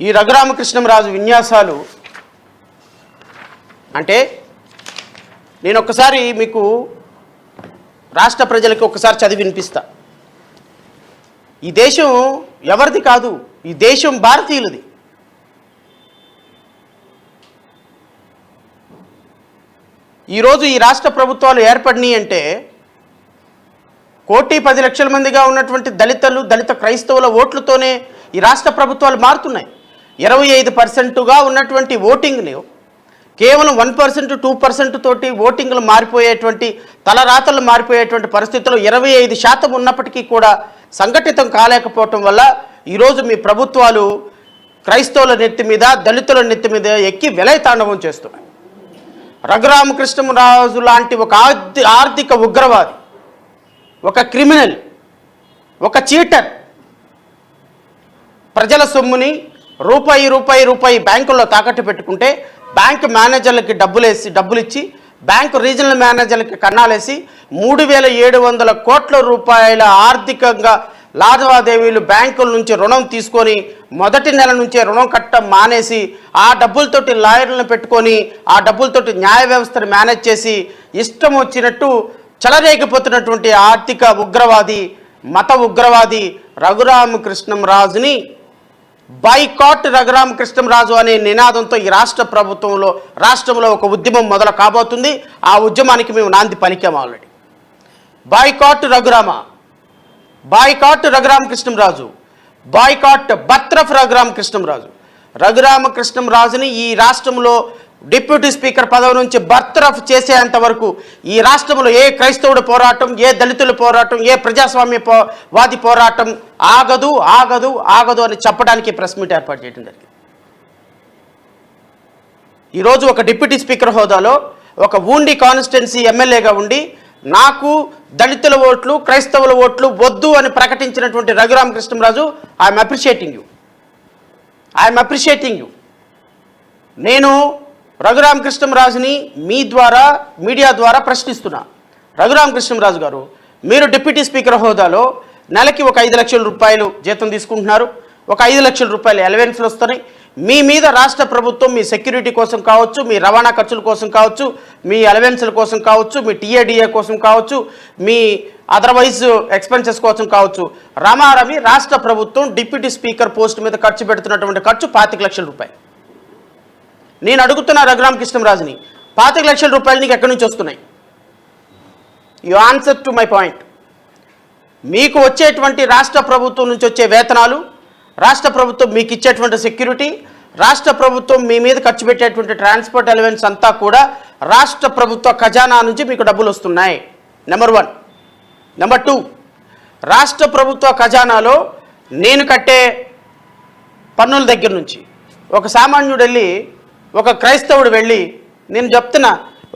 ఈ రఘురామకృష్ణంరాజు విన్యాసాలు అంటే నేను ఒక్కసారి మీకు రాష్ట్ర ప్రజలకు ఒక్కసారి చదివి వినిపిస్తా. ఈ దేశం ఎవరిది కాదు, ఈ దేశం భారతీయులది. ఈరోజు ఈ రాష్ట్ర ప్రభుత్వాలు ఏర్పడినాయి అంటే 1,10,00,000 మందిగా ఉన్నటువంటి దళిత క్రైస్తవుల ఓట్లతోనే ఈ రాష్ట్ర ప్రభుత్వాలు మారుతున్నాయి. 25% ఉన్నటువంటి ఓటింగ్ని కేవలం 1%, 2% తోటి ఓటింగ్లు మారిపోయేటువంటి తలరాతలు మారిపోయేటువంటి పరిస్థితుల్లో 25% ఉన్నప్పటికీ కూడా సంఘటితం కాలేకపోవటం వల్ల ఈరోజు మీ ప్రభుత్వాలు క్రైస్తవుల నెత్తి మీద, దళితుల నెత్తి మీద ఎక్కి విలయతాండవం చేస్తున్నాయి. రఘురామకృష్ణంరాజు లాంటి ఒక ఆర్థిక ఉగ్రవాది, ఒక క్రిమినల్, ఒక చీటర్ ప్రజల సొమ్ముని రూపాయి బ్యాంకుల్లో తాకట్టు పెట్టుకుంటే బ్యాంకు మేనేజర్లకి డబ్బులు ఇచ్చి బ్యాంకు రీజనల్ మేనేజర్లకి కన్నాలేసి 3,700 కోట్ల రూపాయల ఆర్థికంగా లావాదేవీలు బ్యాంకుల నుంచి రుణం తీసుకొని మొదటి నెల నుంచే రుణం కట్టడం మానేసి ఆ డబ్బులతోటి లాయర్లను పెట్టుకొని ఆ డబ్బులతోటి న్యాయ వ్యవస్థను మేనేజ్ చేసి ఇష్టం వచ్చినట్టు చెలరేగిపోతున్నటువంటి ఆర్థిక ఉగ్రవాది, మత ఉగ్రవాది రఘురామకృష్ణంరాజుని బాయ్కాట్ రఘురామకృష్ణంరాజు అనే నినాదంతో ఈ రాష్ట్రంలో ఒక ఉద్యమం మొదలు కాబోతుంది. ఆ ఉద్యమానికి మేము నాంది పలికాము ఆల్రెడీ. బాయ్కాట్ రఘురామకృష్ణంరాజు, బాయ్కాట్ బర్తరఫ్ రఘురామకృష్ణంరాజు. రఘురామకృష్ణంరాజుని ఈ రాష్ట్రంలో డిప్యూటీ స్పీకర్ పదవి నుంచి బర్తరఫ్ చేసేంత వరకు ఈ రాష్ట్రంలో ఏ క్రైస్తవుడి పోరాటం, ఏ దళితుల పోరాటం, ఏ ప్రజాస్వామ్యవాది పోరాటం ఆగదు అని చెప్పడానికి ప్రెస్ మీట్ ఏర్పాటు చేయడం జరిగింది. ఈరోజు ఒక డిప్యూటీ స్పీకర్ హోదాలో ఒక ఊండి కాన్స్టిట్యున్సీ ఎమ్మెల్యేగా ఉండి నాకు దళితుల ఓట్లు, క్రైస్తవుల ఓట్లు వద్దు అని ప్రకటించినటువంటి రఘురామకృష్ణంరాజు, ఐఎమ్ అప్రిషియేటింగ్ యూ. నేను రఘురామకృష్ణంరాజుని మీ ద్వారా, మీడియా ద్వారా ప్రశ్నిస్తున్నా. రఘురామకృష్ణంరాజు గారు, మీరు డిప్యూటీ స్పీకర్ హోదాలో నెలకి ఒక 5 లక్షల రూపాయలు జీతం తీసుకుంటున్నారు, ఒక 5 లక్షల రూపాయలు అలవెన్స్లు వస్తున్నాయి. మీ మీద రాష్ట్ర ప్రభుత్వం మీ సెక్యూరిటీ కోసం కావచ్చు, మీ రవాణా ఖర్చుల కోసం కావచ్చు, మీ అలవెన్స్ల కోసం కావచ్చు, మీ టీఏడిఏ కోసం కావచ్చు, మీ అదర్వైజ్ ఎక్స్పెన్సెస్ కోసం కావచ్చు, రమారమి రాష్ట్ర ప్రభుత్వం డిప్యూటీ స్పీకర్ పోస్ట్ మీద ఖర్చు పెడుతున్నటువంటి ఖర్చు 25 లక్షల రూపాయలు. నేను అడుగుతున్నా రఘురామకృష్ణంరాజుని, 25 లక్షల రూపాయలు నీకు ఎక్కడి నుంచి వస్తున్నాయి? You answer to my point. మీకు వచ్చేటువంటి రాష్ట్ర ప్రభుత్వం నుంచి వచ్చే వేతనాలు, రాష్ట్ర ప్రభుత్వం మీకు ఇచ్చేటువంటి సెక్యూరిటీ, రాష్ట్ర ప్రభుత్వం మీ మీద ఖర్చు పెట్టేటువంటి ట్రాన్స్పోర్ట్ అలవెన్స్ అంతా కూడా రాష్ట్ర ప్రభుత్వ ఖజానా నుంచి మీకు డబ్బులు వస్తున్నాయి. నెంబర్ 1. నెంబర్ 2, రాష్ట్ర ప్రభుత్వ ఖజానాలో నేను కట్టే పన్నుల దగ్గర నుంచి ఒక సామాన్యుడు వెళ్ళి, ఒక క్రైస్తవుడు వెళ్ళి, నేను చెప్తున్నా,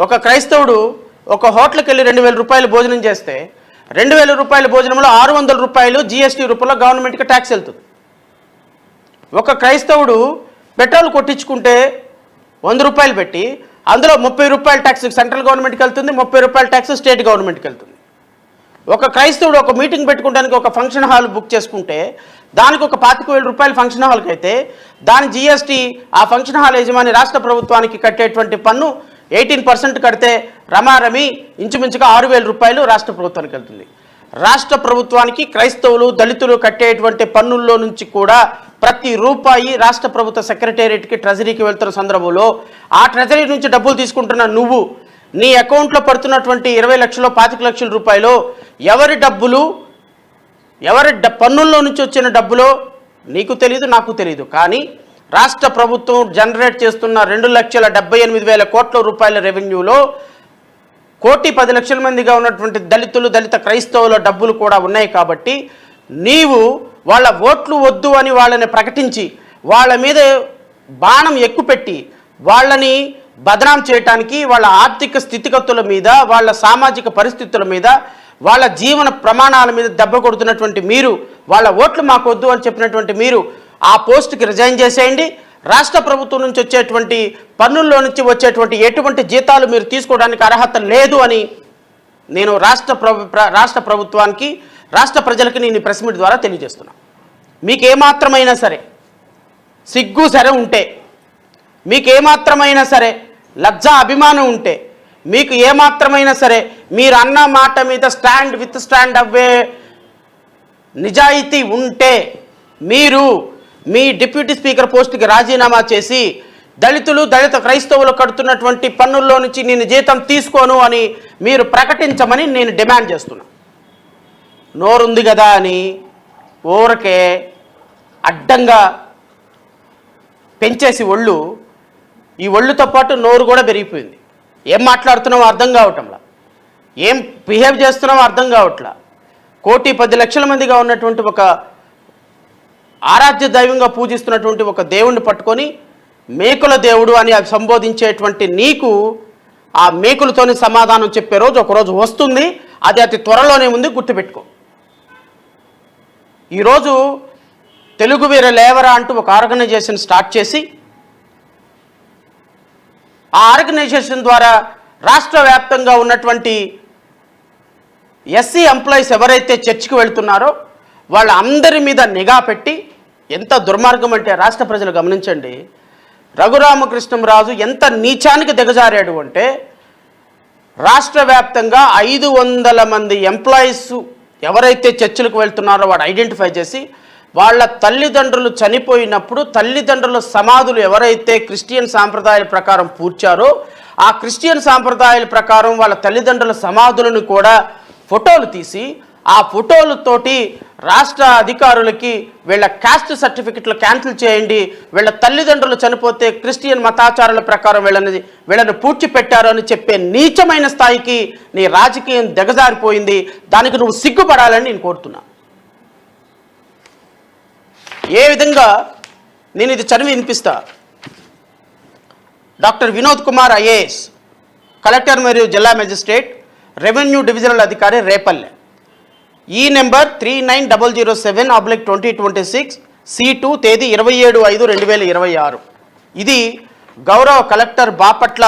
ఒక క్రైస్తవుడు ఒక హోటల్కి వెళ్ళి 2,000 రూపాయలు భోజనం చేస్తే 2,000 రూపాయల భోజనంలో 600 రూపాయలు జీఎస్టీ రూపంలో గవర్నమెంట్కి ట్యాక్స్ వెళ్తుంది. ఒక క్రైస్తవుడు పెట్రోల్ కొట్టించుకుంటే 100 రూపాయలు పెట్టి అందులో 30 రూపాయల ట్యాక్స్ సెంట్రల్ గవర్నమెంట్కి వెళ్తుంది, 30 రూపాయల ట్యాక్స్ స్టేట్ గవర్నమెంట్కి వెళ్తుంది. ఒక క్రైస్తవుడు ఒక మీటింగ్ పెట్టుకోవడానికి ఒక ఫంక్షన్ హాల్ బుక్ చేసుకుంటే దానికి ఒక 25,000 రూపాయల ఫంక్షన్ హాల్కి అయితే దాని జీఎస్టీ ఆ ఫంక్షన్ హాల్ యజమాని రాష్ట్ర ప్రభుత్వానికి కట్టేటువంటి పన్ను 18% కడితే రమారమి ఇంచుమించుగా 6,000 రూపాయలు రాష్ట్ర ప్రభుత్వానికి వెళ్తుంది. రాష్ట్ర ప్రభుత్వానికి క్రైస్తవులు, దళితులు కట్టేటువంటి పన్నుల్లో నుంచి కూడా ప్రతి రూపాయి రాష్ట్ర ప్రభుత్వ సెక్రటేరియట్కి, ట్రెజరీకి వెళ్తున్న సందర్భంలో ఆ ట్రెజరీ నుంచి డబ్బులు తీసుకుంటున్న నువ్వు నీ అకౌంట్లో పడుతున్నటువంటి 20 లక్షలు, 25 లక్షల రూపాయలు ఎవరి డబ్బులు, పన్నుల్లో నుంచి వచ్చిన డబ్బులో నీకు తెలీదు, నాకు తెలీదు. కానీ రాష్ట్ర ప్రభుత్వం జనరేట్ చేస్తున్న 2,78,000 కోట్ల రూపాయల రెవెన్యూలో 1,10,00,000 మందిగా ఉన్నటువంటి దళితులు, దళిత క్రైస్తవుల డబ్బులు కూడా ఉన్నాయి. కాబట్టి నీవు వాళ్ళ ఓట్లు వద్దు అని వాళ్ళని ప్రకటించి వాళ్ళ మీద బాణం ఎక్కుపెట్టి వాళ్ళని బదనాం చేయటానికి, వాళ్ళ ఆర్థిక స్థితిగతుల మీద, వాళ్ళ సామాజిక పరిస్థితుల మీద, వాళ్ళ జీవన ప్రమాణాల మీద దెబ్బ కొడుతున్నటువంటి మీరు, వాళ్ళ ఓట్లు మాకు వద్దు అని చెప్పినటువంటి మీరు ఆ పోస్ట్కి రిజైన్ చేసేయండి. రాష్ట్ర ప్రభుత్వం నుంచి వచ్చేటువంటి పన్నుల్లో నుంచి వచ్చేటువంటి ఎటువంటి జీతాలు మీరు తీసుకోవడానికి అర్హత లేదు అని నేను రాష్ట్ర ప్రభుత్వానికి, రాష్ట్ర ప్రజలకి నేను ప్రెస్ మీట్ ద్వారా తెలియజేస్తున్నాను. మీకు ఏమాత్రమైనా సరే సిగ్గు సరే ఉంటే, మీకు ఏమాత్రమైనా సరే లజ్జ అభిమానం ఉంటే, మీకు ఏమాత్రమైనా సరే మీరు అన్న మాట మీద స్టాండ్ అవ్వే నిజాయితీ ఉంటే మీరు మీ డిప్యూటీ స్పీకర్ పోస్ట్కి రాజీనామా చేసి దళిత క్రైస్తవులు కడుతున్నటువంటి పన్నుల్లో నుంచి నేను జీతం తీసుకోను అని మీరు ప్రకటించమని నేను డిమాండ్ చేస్తున్నా. నోరుంది కదా అని ఊరకే అడ్డంగా పెంచేసి ఈ ఒళ్ళుతో పాటు నోరు కూడా పెరిగిపోయింది. ఏం మాట్లాడుతున్నామో అర్థం కావటంలా, ఏం బిహేవ్ చేస్తున్నామో అర్థం కావట్లా. 1,10,00,000 మందిగా ఉన్నటువంటి ఒక ఆరాధ్య దైవంగా పూజిస్తున్నటువంటి ఒక దేవుణ్ణి పట్టుకొని మేకుల దేవుడు అని సంబోధించేటువంటి నీకు ఆ మేకులతోని సమాధానం చెప్పే రోజు ఒకరోజు వస్తుంది. అది అతి త్వరలోనే ఉంది, గుర్తుపెట్టుకో. ఈరోజు తెలుగు వీర లేవరా అంటూ ఒక ఆర్గనైజేషన్ స్టార్ట్ చేసి ఆ ఆర్గనైజేషన్ ద్వారా రాష్ట్ర వ్యాప్తంగా ఉన్నటువంటి ఎస్సీ ఎంప్లాయీస్ ఎవరైతే చర్చికి వెళ్తున్నారో వాళ్ళ అందరి మీద నిఘా పెట్టి, ఎంత దుర్మార్గం అంటే రాష్ట్ర ప్రజలు గమనించండి, రఘురామకృష్ణంరాజు ఎంత నీచానికి దిగజారాడు అంటే రాష్ట్ర వ్యాప్తంగా 500 మంది ఎంప్లాయీస్ ఎవరైతే చర్చిలకు వెళ్తున్నారో వాడు ఐడెంటిఫై చేసి వాళ్ళ తల్లిదండ్రులు చనిపోయినప్పుడు తల్లిదండ్రుల సమాధులు ఎవరైతే క్రిస్టియన్ సాంప్రదాయాల ప్రకారం పూడ్చారో ఆ క్రిస్టియన్ సాంప్రదాయాల ప్రకారం వాళ్ళ తల్లిదండ్రుల సమాధులను కూడా ఫోటోలు తీసి ఆ ఫోటోలతోటి రాష్ట్ర అధికారులకి వీళ్ళ క్యాస్ట్ సర్టిఫికెట్లు క్యాన్సిల్ చేయండి, వీళ్ళ తల్లిదండ్రులు చనిపోతే క్రిస్టియన్ మతాచారాల ప్రకారం వీళ్ళని పూడ్చిపెట్టారు అని చెప్పే నీచమైన స్థాయికి నీ రాజకీయం దిగజారిపోయింది. దానికి నువ్వు సిగ్గుపడాలని నేను కోరుతున్నా. ఏ విధంగా నేను ఇది చదివి వినిపిస్తా. Doctor Vinod Kumar IAS, collector మరియు జిల్లా మెజిస్ట్రేట్, రెవెన్యూ డివిజనల్ అధికారి, రేపల్లె. ఈ నెంబర్ 39007/2026 C2 తేదీ 27/5/2026. ఇది గౌరవ కలెక్టర్ బాపట్ల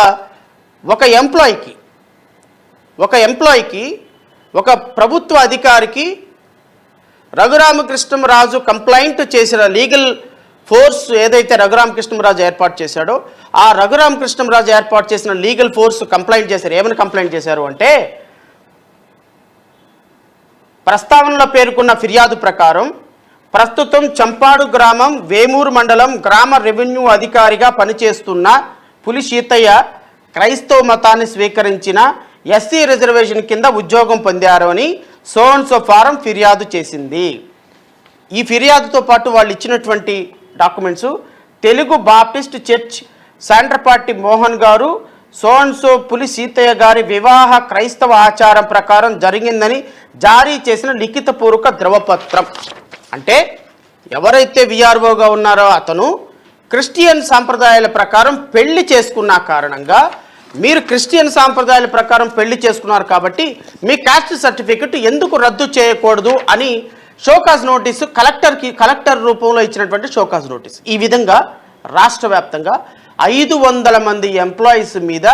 ఒక ఎంప్లాయీకి ఒక ప్రభుత్వ అధికారికి రఘురామకృష్ణంరాజు కంప్లైంట్ చేసిన లీగల్ ఫోర్స్ ఏదైతే రఘురామకృష్ణంరాజు ఏర్పాటు చేశాడో ఆ రఘురామకృష్ణంరాజు ఏర్పాటు చేసిన లీగల్ ఫోర్స్ కంప్లైంట్ చేశారు. ఏమని కంప్లైంట్ చేశారు అంటే, ప్రస్తావనలో పేర్కొన్న ఫిర్యాదు ప్రకారం ప్రస్తుతం చంపాడు గ్రామం, వేమూరు మండలం గ్రామ రెవెన్యూ అధికారిగా పనిచేస్తున్న పులి సీతయ్య క్రైస్తవ మతాన్ని స్వీకరించిన ఎస్సీ రిజర్వేషన్ కింద ఉద్యోగం పొందారు అని సో ఫారం ఫిర్యాదు చేసింది. ఈ ఫిర్యాదుతో పాటు వాళ్ళు ఇచ్చినటువంటి documents, Telugu baptist church Sandrapati Mohan గారు సో పులి సీతయ్య గారి వివాహ క్రైస్తవ ఆచారం ప్రకారం జరిగిందని జారీ చేసిన లిఖితపూర్వక ధ్రువపత్రం. అంటే ఎవరైతే విఆర్ఓగా ఉన్నారో అతను క్రిస్టియన్ సాంప్రదాయాల ప్రకారం పెళ్లి చేసుకున్న కారణంగా, మీరు క్రిస్టియన్ సాంప్రదాయాల ప్రకారం పెళ్లి చేసుకున్నారు కాబట్టి మీ క్యాస్ట్ సర్టిఫికెట్ ఎందుకు రద్దు చేయకూడదు అని షోకాజ్ నోటీసు కలెక్టర్ రూపంలో ఇచ్చినటువంటి షోకాజ్ నోటీస్. ఈ విధంగా రాష్ట్ర వ్యాప్తంగా 500 మంది ఎంప్లాయీస్ మీద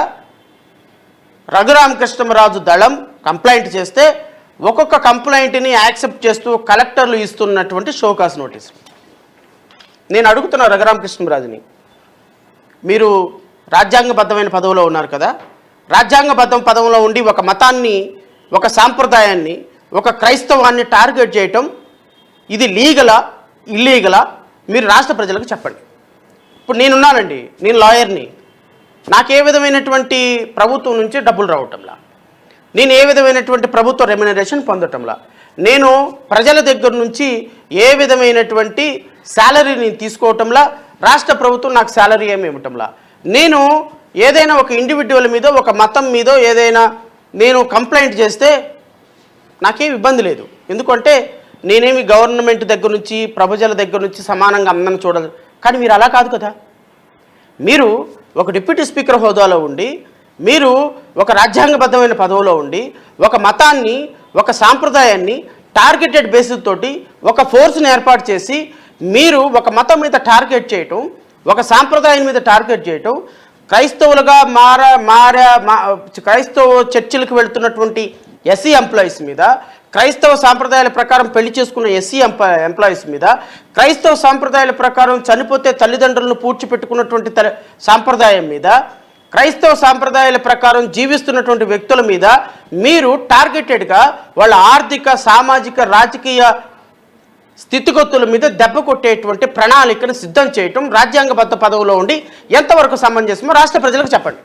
రఘురామకృష్ణంరాజు దళం కంప్లైంట్ చేస్తే ఒక్కొక్క కంప్లైంట్ని యాక్సెప్ట్ చేస్తూ కలెక్టర్లు ఇస్తున్నటువంటి షోకాజ్ నోటీస్. నేను అడుగుతున్నా రఘురామకృష్ణంరాజుని, మీరు రాజ్యాంగబద్ధమైన పదవిలో ఉన్నారు కదా, రాజ్యాంగబద్ధ పదవిలో ఉండి ఒక మతాన్ని, ఒక సాంప్రదాయాన్ని, ఒక క్రైస్తవాన్ని టార్గెట్ చేయటం ఇది లీగలా ఇల్లీగలా మీరు రాష్ట్ర ప్రజలకు చెప్పండి. ఇప్పుడు నేనున్నానండి, నేను లాయర్ని, నాకే విధమైనటువంటి ప్రభుత్వం నుంచి డబ్బులు రావటంలా, నేను ఏ విధమైనటువంటి ప్రభుత్వ రెమ్యునరేషన్ పొందటంలా, నేను ప్రజల దగ్గర నుంచి ఏ విధమైనటువంటి శాలరీ నేను తీసుకోవటంలా, రాష్ట్ర ప్రభుత్వం నాకు శాలరీ ఏమి ఇవ్వటంలా, నేను ఏదైనా ఒక ఇండివిజువల్ మీద, ఒక మతం మీద ఏదైనా నేను కంప్లైంట్ చేస్తే నాకేం ఇబ్బంది లేదు. ఎందుకంటే నేనేమి గవర్నమెంట్ దగ్గర నుంచి ప్రజల దగ్గర నుంచి సమానంగా అందరిని చూడదు. కానీ మీరు అలా కాదు కదా. మీరు ఒక డిప్యూటీ స్పీకర్ హోదాలో ఉండి, మీరు ఒక రాజ్యాంగబద్ధమైన పదవిలో ఉండి, ఒక మతాన్ని, ఒక సాంప్రదాయాన్ని టార్గెటెడ్ బేసిస్ తోటి ఒక ఫోర్స్ని ఏర్పాటు చేసి మీరు ఒక మతం మీద టార్గెట్ చేయటం, ఒక సాంప్రదాయం మీద టార్గెట్ చేయటం, క్రైస్తవులుగా క్రైస్తవ చర్చిలకు వెళ్తున్నటువంటి ఎస్సీ ఎంప్లాయీస్ మీద, క్రైస్తవ సాంప్రదాయాల ప్రకారం పెళ్లి చేసుకున్న ఎస్సీ ఎంప్లాయీస్ మీద, క్రైస్తవ సాంప్రదాయాల ప్రకారం చనిపోతే తల్లిదండ్రులను పూడ్చిపెట్టుకున్నటువంటి సాంప్రదాయం మీద, క్రైస్తవ సాంప్రదాయాల ప్రకారం జీవిస్తున్నటువంటి వ్యక్తుల మీద మీరు టార్గెటెడ్గా వాళ్ళ ఆర్థిక, సామాజిక, రాజకీయ స్థితిగతుల మీద దెబ్బ కొట్టేటువంటి ప్రణాళికను సిద్ధం చేయటం రాజ్యాంగబద్ధ పదవిలో ఉండి ఎంతవరకు సమంజసమో రాష్ట్ర ప్రజలకు చెప్పండి.